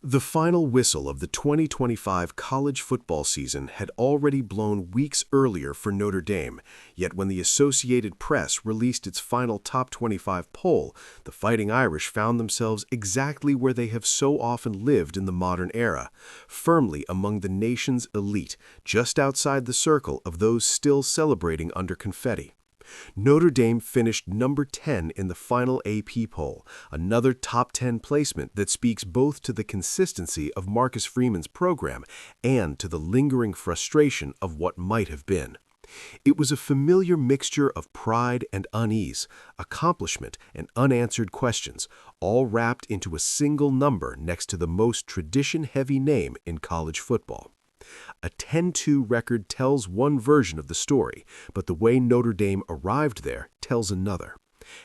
The final whistle of the 2025 college football season had already blown weeks earlier for Notre Dame, yet when the Associated Press released its final top 25 poll, the Fighting Irish found themselves exactly where they have so often lived in the modern era, firmly among the nation's elite, just outside the circle of those still celebrating under confetti. Notre Dame finished number 10 in the final AP poll, another top 10 placement that speaks both to the consistency of Marcus Freeman's program and to the lingering frustration of what might have been. It was a familiar mixture of pride and unease, accomplishment and unanswered questions, all wrapped into a single number next to the most tradition-heavy name in college football. A 10-2 record tells one version of the story, but the way Notre Dame arrived there tells another.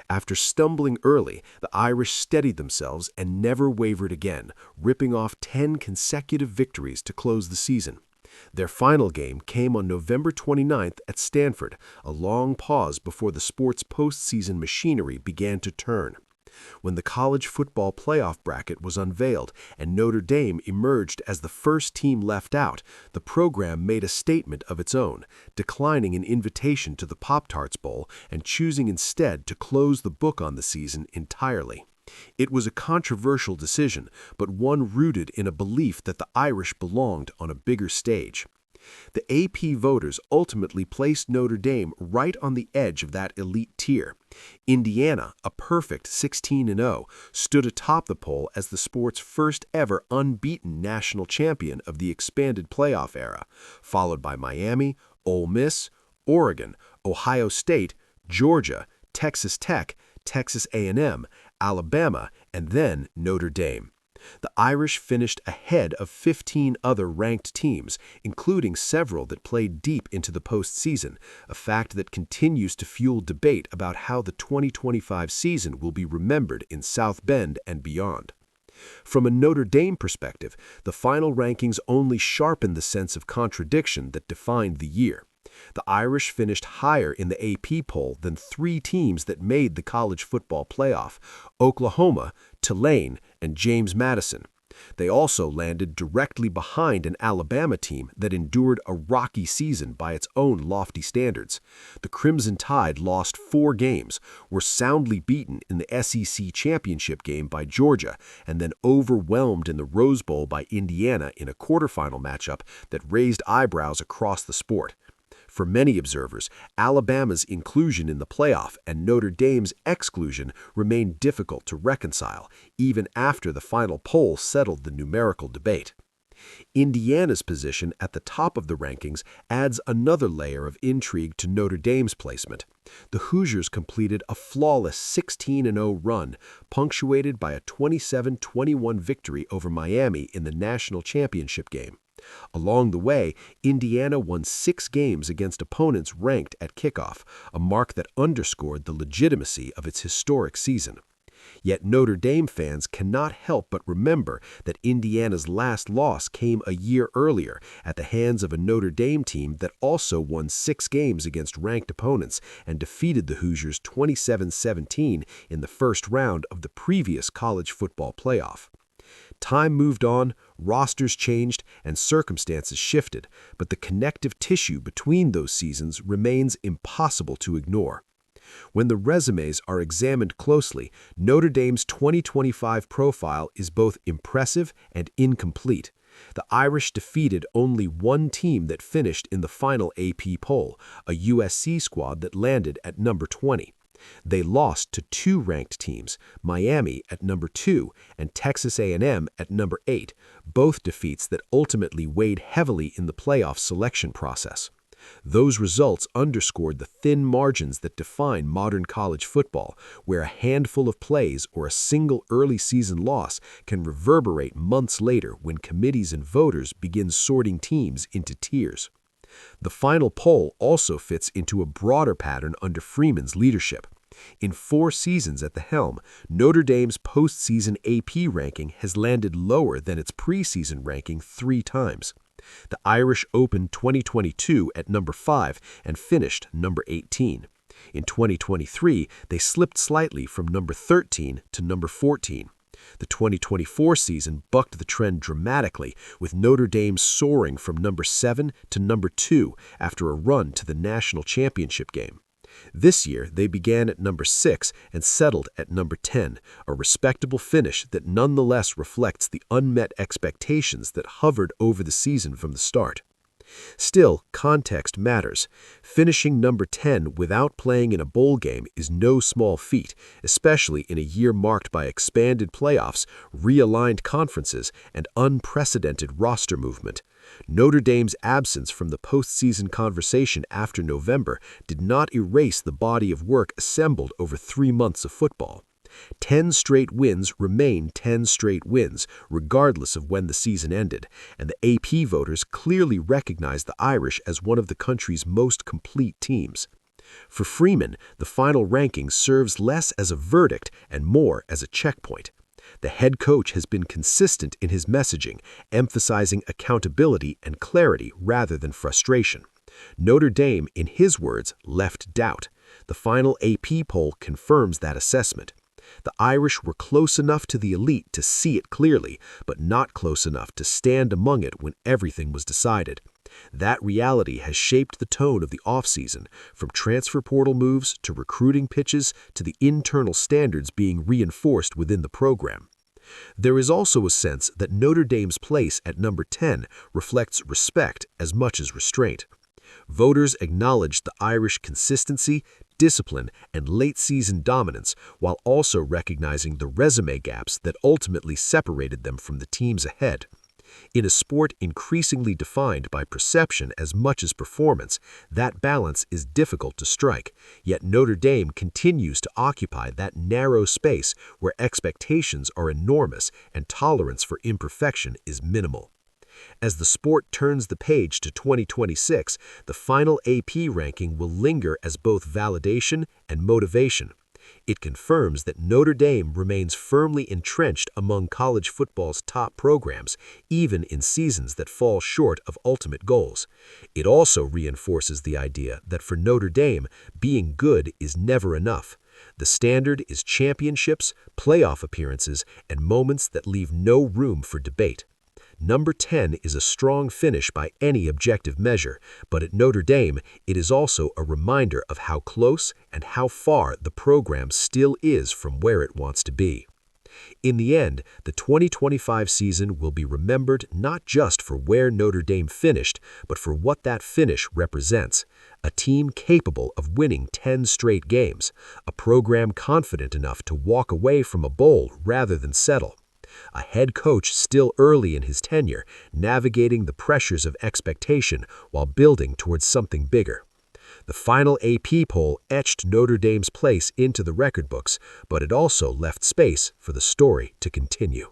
After stumbling early, the Irish steadied themselves and never wavered again, ripping off 10 consecutive victories to close the season. Their final game came on November 29th at Stanford, a long pause before the sport's postseason machinery began to turn. When the college football playoff bracket was unveiled and Notre Dame emerged as the first team left out, the program made a statement of its own, declining an invitation to the Pop-Tarts Bowl and choosing instead to close the book on the season entirely. It was a controversial decision, but one rooted in a belief that the Irish belonged on a bigger stage. The AP voters ultimately placed Notre Dame right on the edge of that elite tier. Indiana, a perfect 16-0, stood atop the poll as the sport's first ever unbeaten national champion of the expanded playoff era, followed by Miami, Ole Miss, Oregon, Ohio State, Georgia, Texas Tech, Texas A&M, Alabama, and then Notre Dame. The Irish finished ahead of 15 other ranked teams, including several that played deep into the postseason, a fact that continues to fuel debate about how the 2025 season will be remembered in South Bend and beyond. From a Notre Dame perspective, the final rankings only sharpened the sense of contradiction that defined the year. The Irish finished higher in the AP poll than three teams that made the college football playoff: Oklahoma, Tulane, and James Madison. They also landed directly behind an Alabama team that endured a rocky season by its own lofty standards. The Crimson Tide lost 4 games, were soundly beaten in the SEC championship game by Georgia, and then overwhelmed in the Rose Bowl by Indiana in a quarterfinal matchup that raised eyebrows across the sport. For many observers, Alabama's inclusion in the playoff and Notre Dame's exclusion remained difficult to reconcile, even after the final poll settled the numerical debate. Indiana's position at the top of the rankings adds another layer of intrigue to Notre Dame's placement. The Hoosiers completed a flawless 16-0 run, punctuated by a 27-21 victory over Miami in the national championship game. Along the way, Indiana won 6 games against opponents ranked at kickoff, a mark that underscored the legitimacy of its historic season. Yet Notre Dame fans cannot help but remember that Indiana's last loss came a year earlier at the hands of a Notre Dame team that also won 6 games against ranked opponents and defeated the Hoosiers 27-17 in the first round of the previous college football playoff. Time moved on, rosters changed, and circumstances shifted, but the connective tissue between those seasons remains impossible to ignore. When the resumes are examined closely, Notre Dame's 2025 profile is both impressive and incomplete. The Irish defeated only one team that finished in the final AP poll, a USC squad that landed at number 20. They lost to 2 ranked teams, Miami at number 2 and Texas A&M at number 8, both defeats that ultimately weighed heavily in the playoff selection process. Those results underscored the thin margins that define modern college football, where a handful of plays or a single early season loss can reverberate months later when committees and voters begin sorting teams into tiers. The final poll also fits into a broader pattern under Freeman's leadership. In 4 seasons at the helm, Notre Dame's postseason AP ranking has landed lower than its preseason ranking 3 times. The Irish opened 2022 at number 5 and finished number 18. In 2023, they slipped slightly from number 13 to number 14. The 2024 season bucked the trend dramatically, with Notre Dame soaring from number 7 to number 2 after a run to the national championship game. This year, they began at number 6 and settled at number 10, a respectable finish that nonetheless reflects the unmet expectations that hovered over the season from the start. Still, context matters. Finishing number 10 without playing in a bowl game is no small feat, especially in a year marked by expanded playoffs, realigned conferences, and unprecedented roster movement. Notre Dame's absence from the postseason conversation after November did not erase the body of work assembled over 3 months of football. 10 straight wins remain 10 straight wins, regardless of when the season ended, and the AP voters clearly recognize the Irish as one of the country's most complete teams. For Freeman, the final ranking serves less as a verdict and more as a checkpoint. The head coach has been consistent in his messaging, emphasizing accountability and clarity rather than frustration. Notre Dame, in his words, left doubt. The final AP poll confirms that assessment. The Irish were close enough to the elite to see it clearly, but not close enough to stand among it when everything was decided. That reality has shaped the tone of the offseason, from transfer portal moves to recruiting pitches to the internal standards being reinforced within the program. There is also a sense that Notre Dame's place at number 10 reflects respect as much as restraint. Voters acknowledged the Irish consistency, discipline, and late-season dominance, while also recognizing the resume gaps that ultimately separated them from the teams ahead. In a sport increasingly defined by perception as much as performance, that balance is difficult to strike, yet Notre Dame continues to occupy that narrow space where expectations are enormous and tolerance for imperfection is minimal. As the sport turns the page to 2026, the final AP ranking will linger as both validation and motivation. It confirms that Notre Dame remains firmly entrenched among college football's top programs, even in seasons that fall short of ultimate goals. It also reinforces the idea that for Notre Dame, being good is never enough. The standard is championships, playoff appearances, and moments that leave no room for debate. Number 10 is a strong finish by any objective measure, but at Notre Dame, it is also a reminder of how close and how far the program still is from where it wants to be. In the end, the 2025 season will be remembered not just for where Notre Dame finished, but for what that finish represents. A team capable of winning 10 straight games, a program confident enough to walk away from a bowl rather than settle. A head coach still early in his tenure, navigating the pressures of expectation while building towards something bigger. The final AP poll etched Notre Dame's place into the record books, but it also left space for the story to continue.